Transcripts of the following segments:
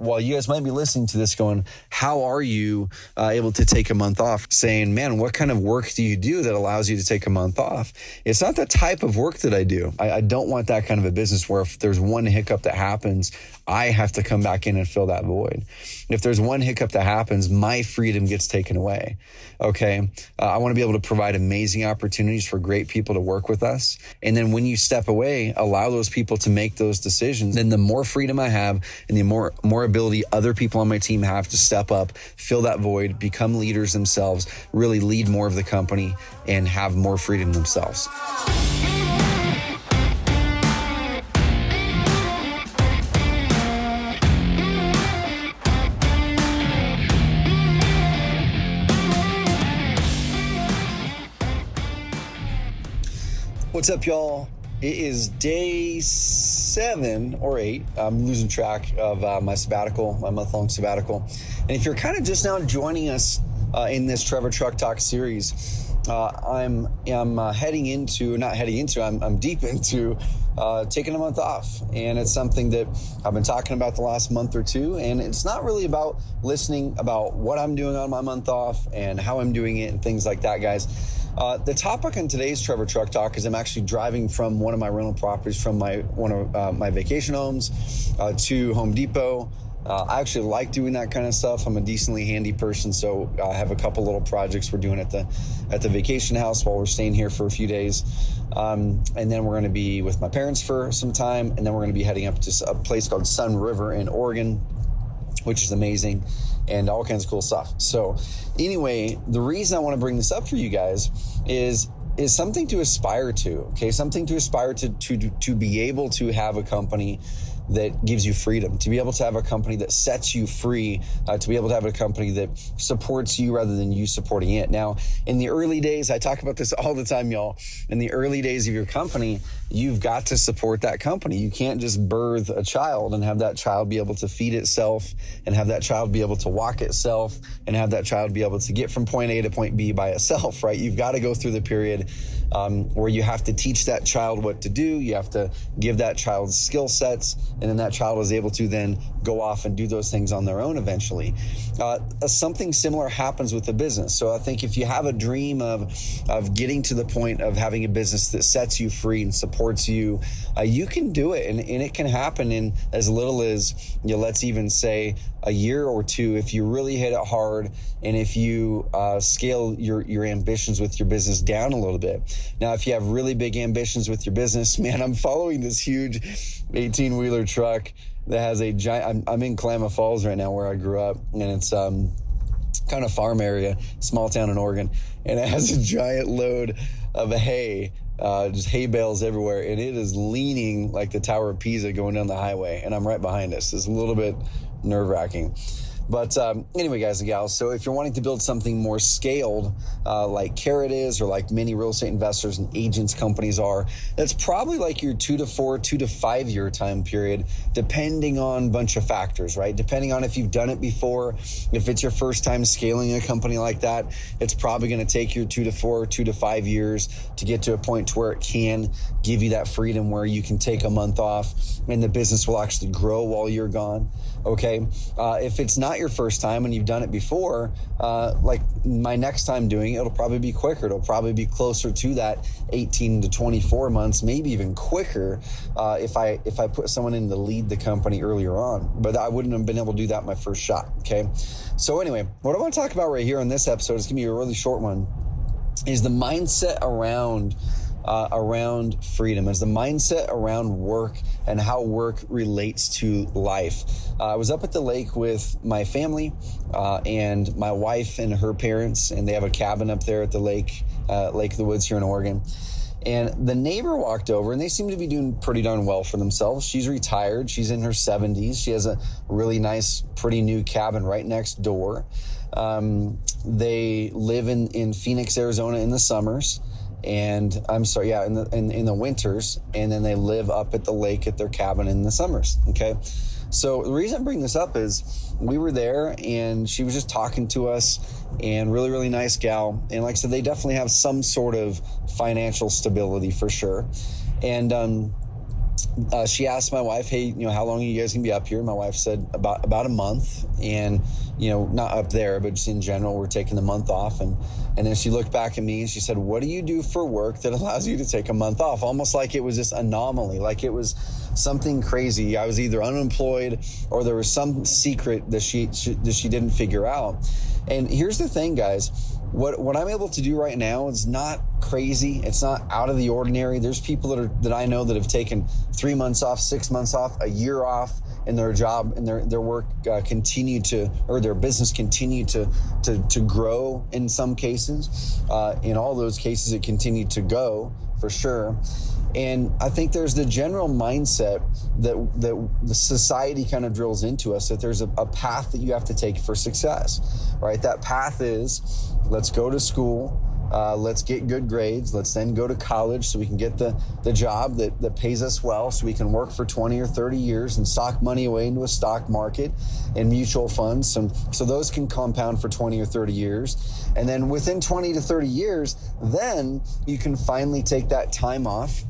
while you guys might be listening to this going, how are you able to take a month off? Saying, man, what kind of work do you do that allows you to take a month off? It's not the type of work that I do. I don't want that kind of a business where if there's one hiccup that happens, I have to come back in and fill that void. If there's one hiccup that happens, my freedom gets taken away. Okay. I want to be able to provide amazing opportunities for great people to work with us. And then when you step away, allow those people to make those decisions. Then the more freedom I have and the more ability other people on my team have to step up, fill that void, become leaders themselves, really lead more of the company and have more freedom themselves. What's up, y'all? It is day 7 or 8. I'm losing track of my sabbatical, my month-long sabbatical. And if you're kind of just now joining us in this Trevor Truck Talk series, I'm deep into taking a month off. And it's something that I've been talking about the last month or two. And it's not really about listening about what I'm doing on my month off and how I'm doing it and things like that, guys. The topic on today's Trevor Truck Talk is I'm actually driving from one of my rental properties from one of my vacation homes to Home Depot. I actually like doing that kind of stuff. I'm a decently handy person, so I have a couple little projects we're doing at the vacation house while we're staying here for a few days. And then we're going to be with my parents for some time, and then we're going to be heading up to a place called Sun River in Oregon, which is amazing, and all kinds of cool stuff. So anyway, the reason I want to bring this up for you guys is something to aspire to, okay? Something to aspire to be able to have a company that gives you freedom, to be able to have a company that sets you free, to be able to have a company that supports you rather than you supporting it. Now, in the early days, I talk about this all the time, y'all. In the early days of your company, you've got to support that company. You can't just birth a child and have that child be able to feed itself and have that child be able to walk itself and have that child be able to get from point A to point B by itself, right? You've got to go through the period where you have to teach that child what to do. You have to give that child skill sets, and then that child is able to then go off and do those things on their own eventually. Something similar happens with the business. So I think if you have a dream of getting to the point of having a business that sets you free and supports you, you can do it, and it can happen in as little as, let's even say a year or two if you really hit it hard, and if you scale your ambitions with your business down a little bit. Now, if you have really big ambitions with your business, man, I'm following this huge 18-wheeler truck that has a giant, I'm in Klamath Falls right now where I grew up, and it's kind of farm area, small town in Oregon, and it has a giant load of hay, just hay bales everywhere, and it is leaning like the Tower of Pisa going down the highway, and I'm right behind us. It's a little bit nerve-wracking. But anyway, guys and gals, so if you're wanting to build something more scaled, like Carrot is, or like many real estate investors and agents companies are, that's probably like your 2 to 5 year time period, depending on a bunch of factors, right? Depending on if you've done it before. If it's your first time scaling a company like that, it's probably going to take you 2 to 5 years to get to a point to where it can give you that freedom where you can take a month off and the business will actually grow while you're gone. Okay. If it's not your first time and you've done it before, like my next time doing it, it'll probably be quicker. It'll probably be closer to that 18 to 24 months, maybe even quicker, if I put someone in to lead the company earlier on. But I wouldn't have been able to do that my first shot. Okay. So anyway, what I want to talk about right here on this episode is going to be a really short one, is the mindset around freedom, is the mindset around work and how work relates to life. I was up at the lake with my family and my wife and her parents, and they have a cabin up there at the lake of the Woods here in Oregon. And the neighbor walked over, and they seem to be doing pretty darn well for themselves. She's retired. She's in her 70s. She has a really nice, pretty new cabin right next door. They live in Phoenix, Arizona in the summers. And I'm sorry, yeah, in the winters, and then they live up at the lake at their cabin in the summers. Okay. So the reason I bring this up is we were there and she was just talking to us, and really, really nice gal. And like I said, they definitely have some sort of financial stability for sure. And she asked my wife, hey, how long are you guys gonna be up here? My wife said about a month, and not up there, but just in general, we're taking the month off. And then she looked back at me and she said, what do you do for work that allows you to take a month off? Almost like it was this anomaly, like it was something crazy. I was either unemployed or there was some secret that she didn't figure out. And here's the thing, guys. What I'm able to do right now is not crazy. It's not out of the ordinary. There's people that I know that have taken 3 months off, 6 months off, a year off, and their job and their work their business continued to grow in some cases. In all those cases, it continued to go for sure. And I think there's the general mindset that the society kind of drills into us, that there's a path that you have to take for success, right? That path is, let's go to school, let's get good grades, let's then go to college so we can get the job that pays us well, so we can work for 20 or 30 years and sock money away into a stock market and mutual funds. So those can compound for 20 or 30 years. And then within 20 to 30 years, then you can finally take that time off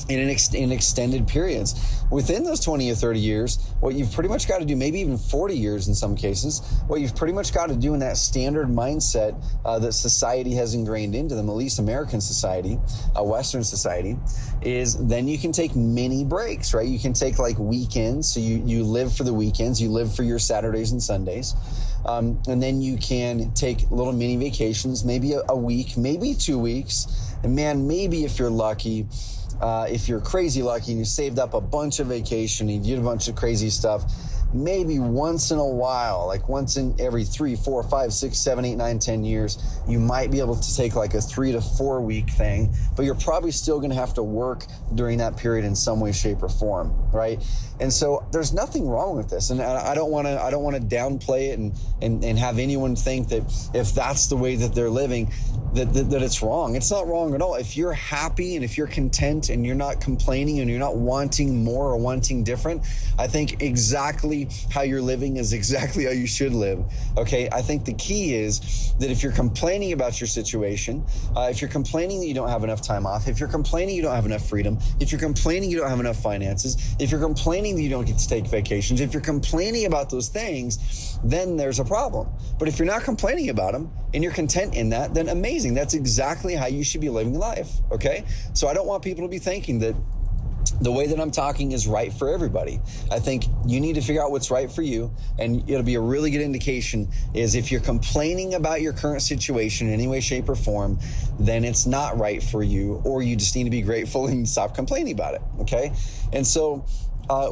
in extended periods. Within those 20 or 30 years, what you've pretty much got to do, maybe even 40 years in some cases, what you've pretty much got to do in that standard mindset that society has ingrained into them, at least American society, Western society, is then you can take mini breaks, right? You can take like weekends. So you live for the weekends, you live for your Saturdays and Sundays. And then you can take little mini vacations, maybe a week, maybe 2 weeks. And man, maybe if you're lucky, if you're crazy lucky and you saved up a bunch of vacation and you did a bunch of crazy stuff, maybe once in a while, like once in every 3, 4, 5, 6, 7, 8, 9, 10 years, you might be able to take like a 3 to 4 week thing, but you're probably still going to have to work during that period in some way, shape, or form, right? And so there's nothing wrong with this. And I don't want to downplay it and have anyone think that if that's the way that they're living, that it's wrong. It's not wrong at all. If you're happy and if you're content and you're not complaining and you're not wanting more or wanting different, I think exactly how you're living is exactly how you should live. Okay. I think the key is that if you're complaining about your situation, if you're complaining that you don't have enough time off, if you're complaining you don't have enough freedom, if you're complaining you don't have enough finances, if you're complaining that you don't get to take vacations, if you're complaining about those things, then there's a problem. But if you're not complaining about them and you're content in that, then amazing. That's exactly how you should be living life. Okay. So I don't want people to be thinking that the way that I'm talking is right for everybody. I think you need to figure out what's right for you, and it'll be a really good indication is if you're complaining about your current situation in any way, shape, or form, then it's not right for you, or you just need to be grateful and stop complaining about it, okay? And so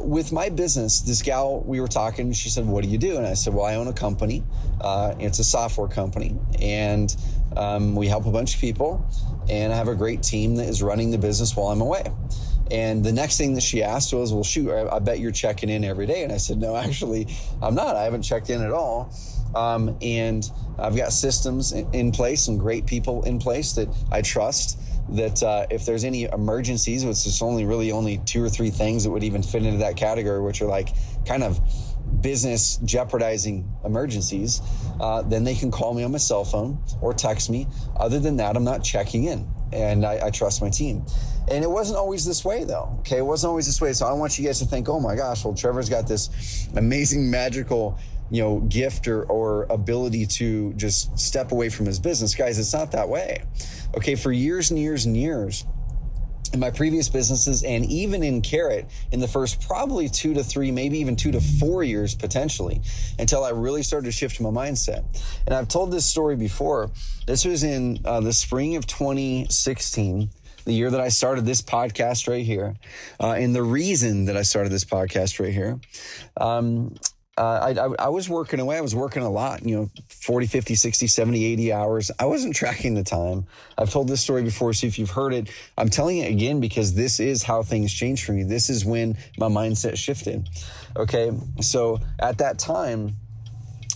with my business, this gal, we were talking, she said, what do you do? And I said, well, I own a company. It's a software company, and we help a bunch of people, and I have a great team that is running the business while I'm away. And the next thing that she asked was, well, shoot, I bet you're checking in every day. And I said, no, actually, I'm not. I haven't checked in at all. And I've got systems in place and great people in place that I trust, that if there's any emergencies, which is only 2 or 3 things that would even fit into that category, which are like kind of business jeopardizing emergencies, then they can call me on my cell phone or text me. Other than that, I'm not checking in, and I trust my team. And it wasn't always this way, though. Okay, it wasn't always this way. So I want you guys to think, oh my gosh, well, Trevor's got this amazing, magical, gift or ability to just step away from his business. Guys, it's not that way. Okay, for years and years and years, in my previous businesses and even in Carrot, in the first probably 2 to 3, maybe even 2 to 4 years potentially, until I really started to shift my mindset. And I've told this story before. This was in the spring of 2016, the year that I started this podcast right here. And the reason that I started this podcast right here, I was working away. I was working a lot, 40, 50, 60, 70, 80 hours. I wasn't tracking the time. I've told this story before, so if you've heard it, I'm telling it again because this is how things changed for me. This is when my mindset shifted. Okay, so at that time,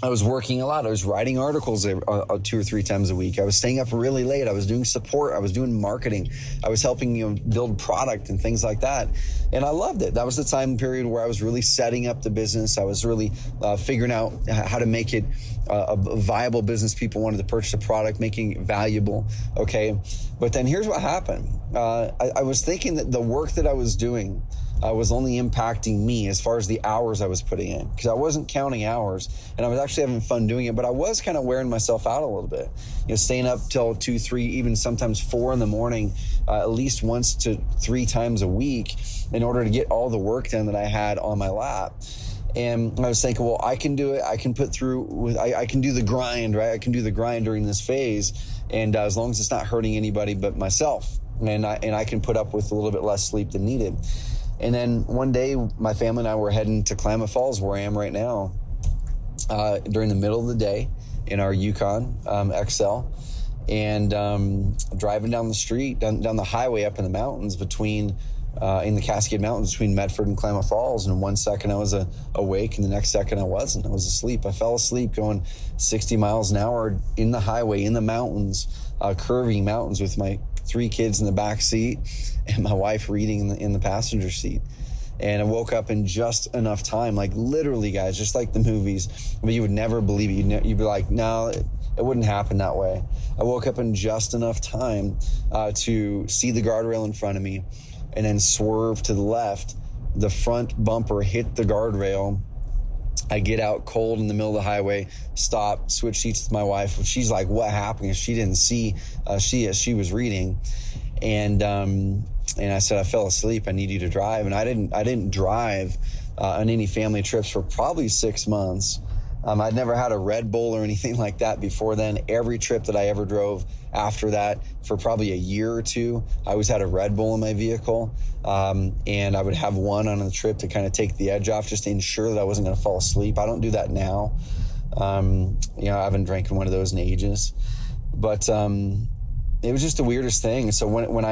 I was working a lot. I was writing articles 2 or 3 times a week. I was staying up really late. I was doing support. I was doing marketing. I was helping build product and things like that. And I loved it. That was the time period where I was really setting up the business. I was really figuring out how to make it a viable business. People wanted to purchase a product, making it valuable. Okay. But then here's what happened. I was thinking that the work that I was doing was only impacting me as far as the hours I was putting in, because I wasn't counting hours and I was actually having fun doing it, but I was kind of wearing myself out a little bit, staying up till 2, 3, even sometimes 4 in the morning, at least once to 3 times a week in order to get all the work done that I had on my lap. And I was thinking, well, I can do it. I can put through, I can do the grind, right? I can do the grind during this phase. And as long as it's not hurting anybody but myself, and I can put up with a little bit less sleep than needed. And then one day, my family and I were heading to Klamath Falls, where I am right now, during the middle of the day in our Yukon XL, and driving down the street, down the highway up in the mountains between, in the Cascade Mountains between Medford and Klamath Falls. And 1 second I was awake, and the next second I wasn't. I was asleep. I fell asleep going 60 miles an hour in the highway, in the mountains, curving mountains, with my 3 kids in the back seat and my wife reading in the passenger seat. And I woke up in just enough time, like literally, guys, just like the movies, but you would never believe it. You'd be like, no, it wouldn't happen that way. I woke up in just enough time to see the guardrail in front of me and then swerve to the left. The front bumper hit the guardrail. I get out cold in the middle of the highway, stop, switch seats with my wife. She's like, what happened? She didn't see, she was reading. And I said, I fell asleep. I need you to drive. And I didn't drive on any family trips for probably 6 months. I'd never had a Red Bull or anything like that before then. Every trip that I ever drove after that, for probably a year or 2, I always had a Red Bull in my vehicle. And I would have one on the trip to kind of take the edge off, just to ensure that I wasn't going to fall asleep. I don't do that now. I haven't drank one of those in ages. But it was just the weirdest thing. So when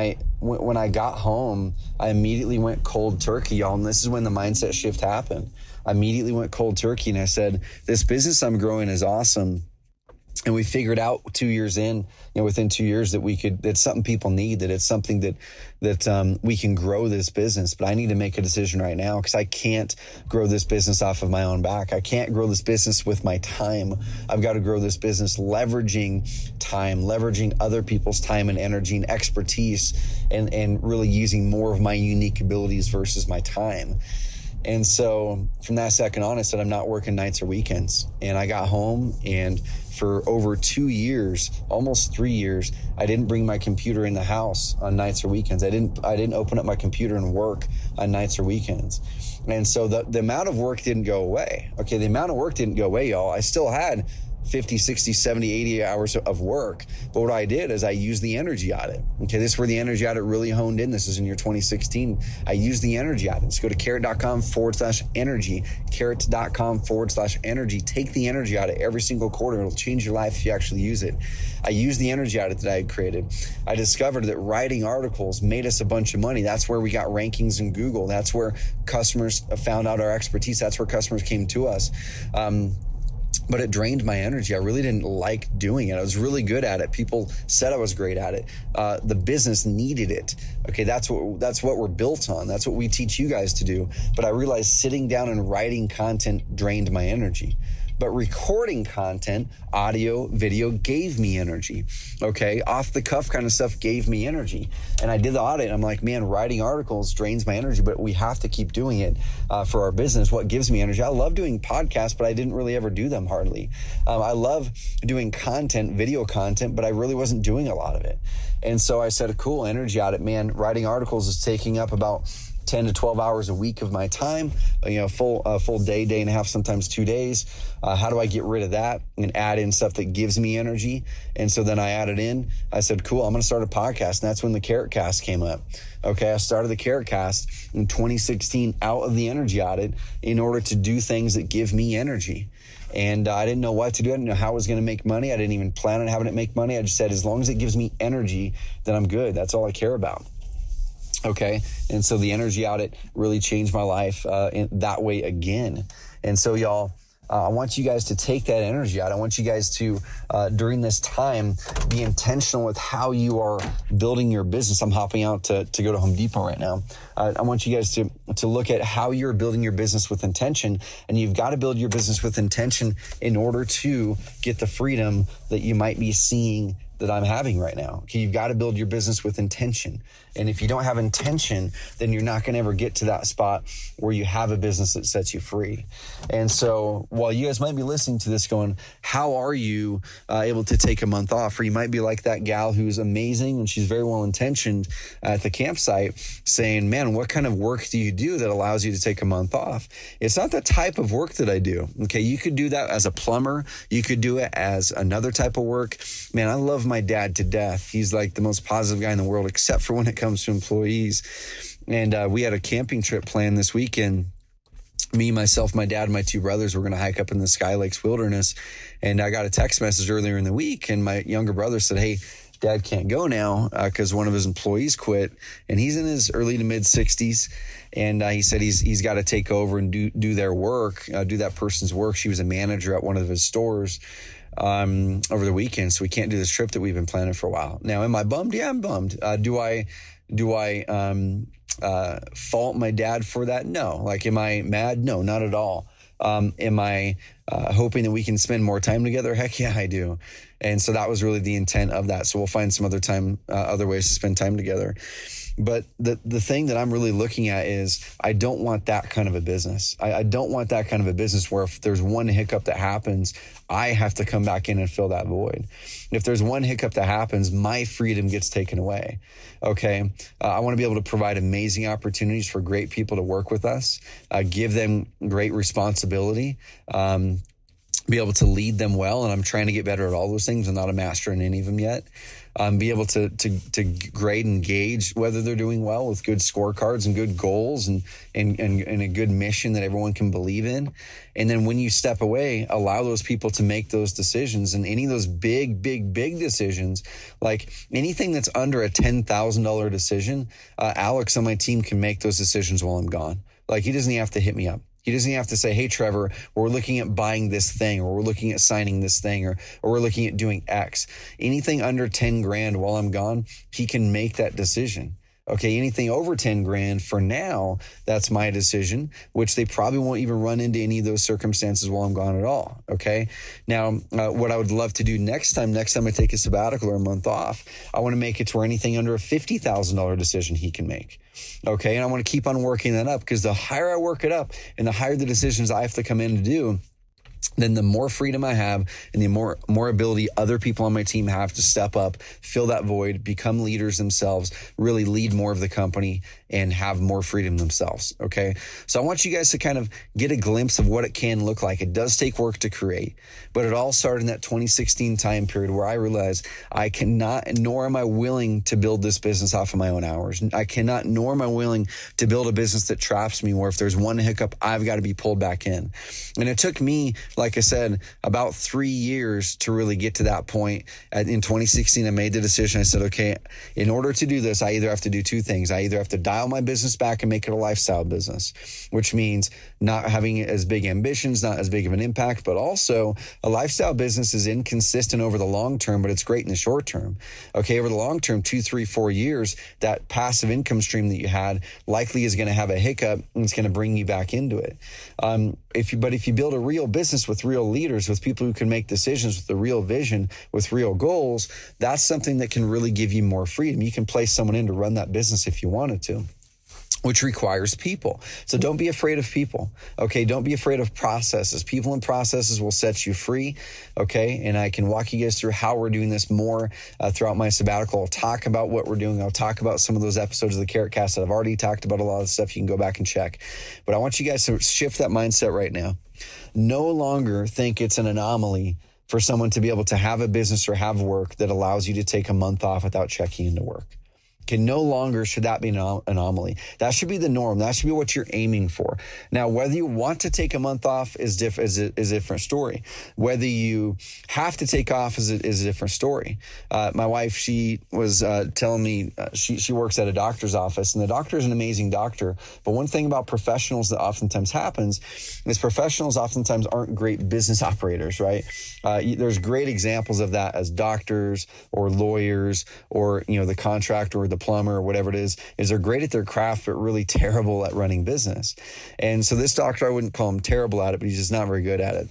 I got home, I immediately went cold turkey, y'all. And this is when the mindset shift happened. I immediately went cold turkey, and I said, this business I'm growing is awesome. And we figured out 2 years in, within 2 years, that that's something people need, that it's something that we can grow this business. But I need to make a decision right now, because I can't grow this business off of my own back. I can't grow this business with my time. I've got to grow this business leveraging time, leveraging other people's time and energy and expertise, and really using more of my unique abilities versus my time. And so from that second on, I said, I'm not working nights or weekends. And I got home, and for over 2 years, almost 3 years, I didn't bring my computer in the house on nights or weekends. I didn't open up my computer and work on nights or weekends. And so the amount of work didn't go away. Okay, the amount of work didn't go away, y'all. I still had 50, 60, 70, 80 hours of work. But what I did is I used the energy audit. Okay, this is where the energy audit really honed in. This is in year 2016. I used the energy audit. Just go to carrot.com/energy, carrot.com/energy. Take the energy audit every single quarter. It'll change your life if you actually use it. I used the energy audit that I had created. I discovered that writing articles made us a bunch of money. That's where we got rankings in Google. That's where customers found out our expertise. That's where customers came to us. But it drained my energy. I really didn't like doing it. I was really good at it. People said I was great at it. The business needed it. Okay, that's what we're built on. That's what we teach you guys to do. But I realized sitting down and writing content drained my energy. But recording content, audio, video, gave me energy. Okay, off the cuff kind of stuff gave me energy. And I did the audit, and I'm like, man, writing articles drains my energy, but we have to keep doing it for our business. What gives me energy? I love doing podcasts, but I didn't really ever do them hardly. I love doing content, video content, but I really wasn't doing a lot of it. And so I said, cool, energy audit, man, writing articles is taking up about 10 to 12 hours a week of my time, full day and a half, sometimes 2 days. How do I get rid of that and add in stuff that gives me energy? And so then I added in, I said, cool, I'm going to start a podcast. And that's when the Carrot Cast came up. Okay, I started the Carrot Cast in 2016 out of the energy audit in order to do things that give me energy. And I didn't know what to do. I didn't know how I was going to make money. I didn't even plan on having it make money. I just said, as long as it gives me energy, then I'm good. That's all I care about. Okay, and so the energy audit really changed my life in that way again. And so, y'all, I want you guys to take that energy out. I want you guys to, during this time, be intentional with how you are building your business. I'm hopping out to go to Home Depot right now. I want you guys to look at how you're building your business with intention. And you've got to build your business with intention in order to get the freedom that you might be seeing that I'm having right now. Okay, you've got to build your business with intention. And if you don't have intention, then you're not going to ever get to that spot where you have a business that sets you free. And so while you guys might be listening to this going, how are you able to take a month off? Or you might be like that gal who's amazing and she's very well intentioned at the campsite saying, man, what kind of work do you do that allows you to take a month off? It's not the type of work that I do. Okay, you could do that as a plumber. You could do it as another type of work. Man, I love my dad to death. He's like the most positive guy in the world, except for when it comes to employees. And we had a camping trip planned this weekend. Me, myself, my dad, and my two brothers were going to hike up in the Sky Lakes wilderness. And I got a text message earlier in the week, and my younger brother said, hey, Dad can't go now because one of his employees quit, and he's in his early to mid 60s. And he said he's got to take over and do their work, do that person's work. She was a manager at one of his stores over the weekend, so we can't do this trip that we've been planning for a while. Now, am I bummed? Yeah, I'm bummed. Do I fault my dad for that? No. Like, am I mad? No, not at all. Am I hoping that we can spend more time together? Heck yeah, I do. And so that was really the intent of that. So we'll find some other ways to spend time together. But the thing that I'm really looking at is I don't want that kind of a business. I don't want that kind of a business where if there's one hiccup that happens, I have to come back in and fill that void. If there's one hiccup that happens, my freedom gets taken away. Okay. I want to be able to provide amazing opportunities for great people to work with us, give them great responsibility, be able to lead them well. And I'm trying to get better at all those things. I'm not a master in any of them yet. Be able to grade and gauge whether they're doing well with good scorecards and good goals and a good mission that everyone can believe in. And then when you step away, allow those people to make those decisions, and any of those big decisions, like anything that's under a $10,000 decision, Alex on my team can make those decisions while I'm gone. Like, he doesn't even have to hit me up. He doesn't have to say, hey, Trevor, we're looking at buying this thing, or we're looking at signing this thing, or we're looking at doing X. Anything under 10 grand while I'm gone, he can make that decision. Okay, anything over 10 grand for now, that's my decision, which they probably won't even run into any of those circumstances while I'm gone at all. Okay. Now, what I would love to do next time I take a sabbatical or a month off, I want to make it to where anything under a $50,000 decision he can make. Okay. And I want to keep on working that up, because the higher I work it up and the higher the decisions I have to come in to do, then the more freedom I have and the more ability other people on my team have to step up, fill that void, become leaders themselves, really lead more of the company and have more freedom themselves. Okay. So I want you guys to kind of get a glimpse of what it can look like. It does take work to create, but it all started in that 2016 time period where I realized I cannot, nor am I willing to build this business off of my own hours. I cannot, nor am I willing to build a business that traps me, where if there's one hiccup, I've got to be pulled back in. And it took me, like I said, about 3 years to really get to that point. In 2016, I made the decision. I said, okay, in order to do this, I either have to do two things. I either have to dial my business back and make it a lifestyle business, which means not having as big ambitions, not as big of an impact, but also a lifestyle business is inconsistent over the long term, but it's great in the short term. Okay, over the long term, 2, 3, 4 years, that passive income stream that you had likely is going to have a hiccup, and it's going to bring you back into it. If you build a real business with real leaders, with people who can make decisions with a real vision, with real goals, that's something that can really give you more freedom. You can place someone in to run that business if you wanted to, which requires people. So don't be afraid of people. Okay. Don't be afraid of processes. People and processes will set you free. Okay. And I can walk you guys through how we're doing this more throughout my sabbatical. I'll talk about what we're doing. I'll talk about some of those episodes of the Carrot Cast that I've already talked about. A lot of stuff you can go back and check. But I want you guys to shift that mindset right now. No longer think it's an anomaly for someone to be able to have a business or have work that allows you to take a month off without checking into work. Okay, no longer should that be an anomaly. That should be the norm. That should be what you're aiming for. Now, whether you want to take a month off is a different story. Whether you have to take off is a different story. My wife, she was telling me she works at a doctor's office, and the doctor is an amazing doctor. But one thing about professionals that oftentimes happens is professionals oftentimes aren't great business operators, right? There's great examples of that as doctors or lawyers or, the contractor or the plumber or whatever it is they're great at their craft, but really terrible at running business. And so this doctor, I wouldn't call him terrible at it, but he's just not very good at it.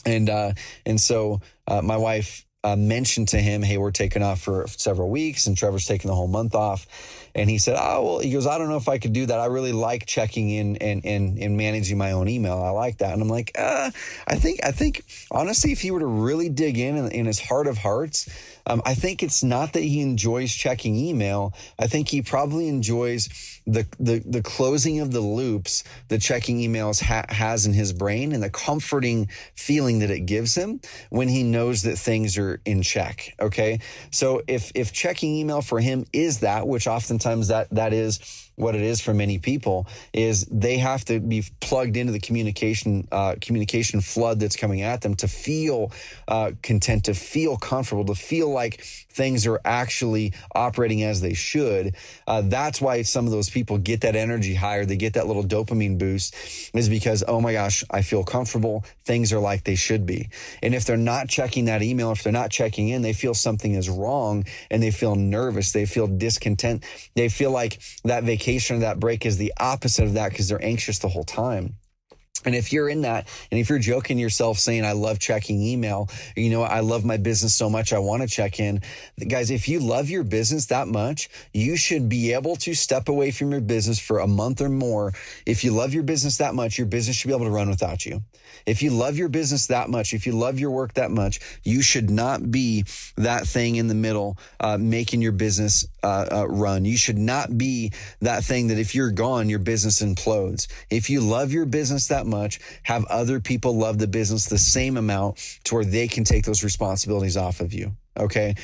And so my wife mentioned to him, hey, we're taking off for several weeks and Trevor's taking the whole month off. And he said, oh, well, he goes, I don't know if I could do that. I really like checking in and managing my own email. I like that. And I'm like, I think honestly, if he were to really dig in his heart of hearts, I think it's not that he enjoys checking email. I think he probably enjoys the closing of the loops that checking emails has in his brain, and the comforting feeling that it gives him when he knows that things are in check. Okay. So if checking email for him is that, which oftentimes that is what it is for many people, is they have to be plugged into the communication flood that's coming at them to feel content, to feel comfortable, to feel like things are actually operating as they should. That's why some of those people get that energy higher. They get that little dopamine boost, is because, oh my gosh, I feel comfortable. Things are like they should be. And if they're not checking that email, if they're not checking in, they feel something is wrong and they feel nervous. They feel discontent. They feel like that vacation or that break is the opposite of that because they're anxious the whole time. And if you're in that, and if you're joking yourself saying, I love checking email, I love my business so much, I want to check in. Guys, if you love your business that much, you should be able to step away from your business for a month or more. If you love your business that much, your business should be able to run without you. If you love your business that much, if you love your work that much, you should not be that thing in the middle making your business run. You should not be that thing that if you're gone, your business implodes. If you love your business that much, have other people love the business the same amount to where they can take those responsibilities off of you. Okay.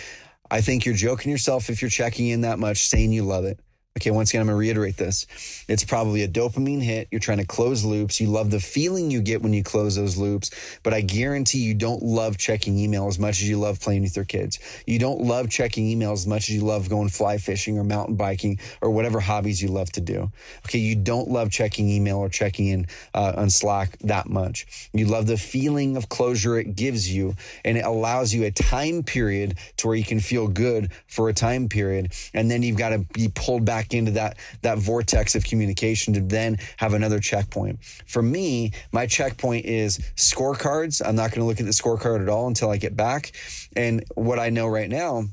I think you're joking yourself if you're checking in that much, saying you love it. Okay, once again, I'm going to reiterate this. It's probably a dopamine hit. You're trying to close loops. You love the feeling you get when you close those loops, but I guarantee you don't love checking email as much as you love playing with your kids. You don't love checking email as much as you love going fly fishing or mountain biking or whatever hobbies you love to do. Okay, you don't love checking email or checking in on Slack that much. You love the feeling of closure it gives you, and it allows you a time period to where you can feel good for a time period, and then you've got to be pulled back into that vortex of communication to then have another checkpoint. For me, my checkpoint is scorecards. I'm not going to look at the scorecard at all until I get back. And what I know right now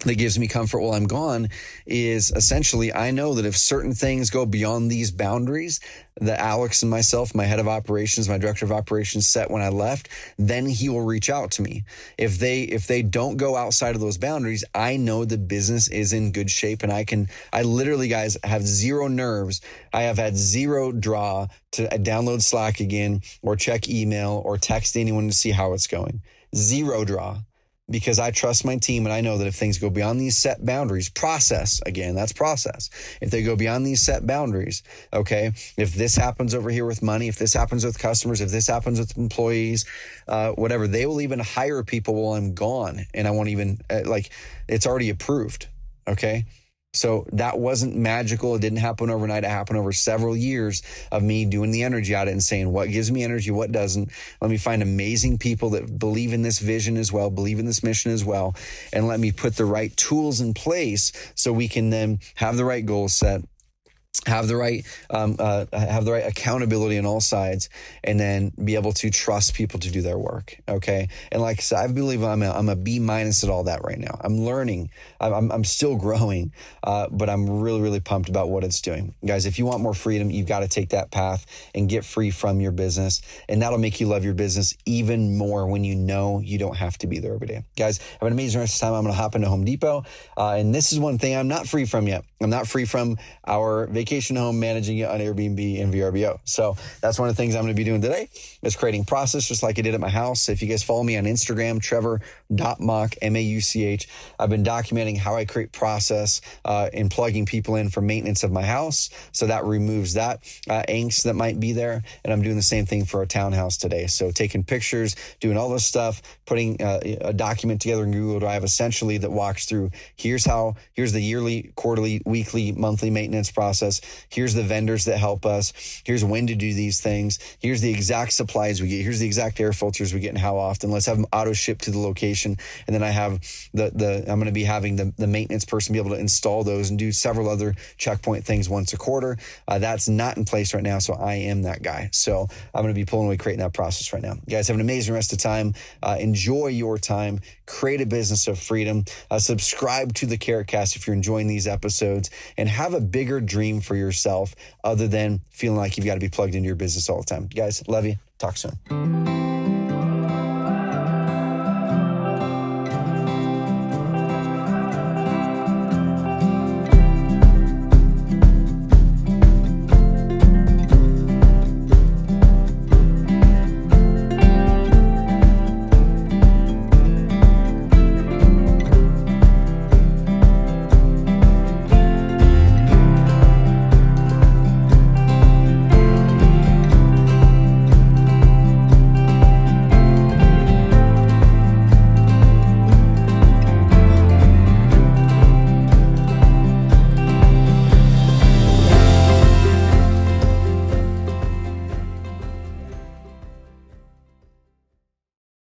that gives me comfort while I'm gone is essentially, I know that if certain things go beyond these boundaries that Alex and myself, my head of operations, my director of operations set when I left, then he will reach out to me. If they don't go outside of those boundaries, I know the business is in good shape, and I literally, guys, have zero nerves. I have had zero draw to download Slack again or check email or text anyone to see how it's going. Zero draw. Because I trust my team, and I know that if things go beyond these set boundaries, process, again, that's process. If they go beyond these set boundaries, okay, if this happens over here with money, if this happens with customers, if this happens with employees, whatever, they will even hire people while I'm gone. And I won't even, it's already approved, okay? So that wasn't magical. It didn't happen overnight. It happened over several years of me doing the energy audit and saying what gives me energy, what doesn't. Let me find amazing people that believe in this vision as well, believe in this mission as well, and let me put the right tools in place so we can then have the right goals set, have the right accountability on all sides, and then be able to trust people to do their work. Okay. And like I said, I believe I'm a B- at all that right now. I'm learning. I'm still growing, but I'm really, really pumped about what it's doing. Guys, if you want more freedom, you've got to take that path and get free from your business. And that'll make you love your business even more when you know you don't have to be there every day. Guys, have an amazing rest of the time. I'm going to hop into Home Depot. And this is one thing I'm not free from yet. I'm not free from our vacation home, managing it on Airbnb and VRBO. So that's one of the things I'm going to be doing today is creating process, just like I did at my house. If you guys follow me on Instagram, Trevor.Mauch, M-A-U-C-H, I've been documenting how I create process in plugging people in for maintenance of my house. So that removes that angst that might be there. And I'm doing the same thing for a townhouse today. So taking pictures, doing all this stuff, putting a document together in Google Drive essentially that walks through here's the yearly, quarterly, weekly, monthly maintenance process. us. Here's the vendors that help us. Here's when to do these things. Here's the exact supplies we get. Here's the exact air filters we get and how often. Let's have them auto ship to the location. And then I have I'm going to be having the maintenance person be able to install those and do several other checkpoint things once a quarter. That's not in place right now, so I am that guy. So I'm going to be pulling away, creating that process right now. You guys have an amazing rest of time. Enjoy your time. Create a business of freedom. Subscribe to the Carrot Cast if you're enjoying these episodes, and have a bigger dream for yourself other than feeling like you've got to be plugged into your business all the time. Guys, love you. Talk soon.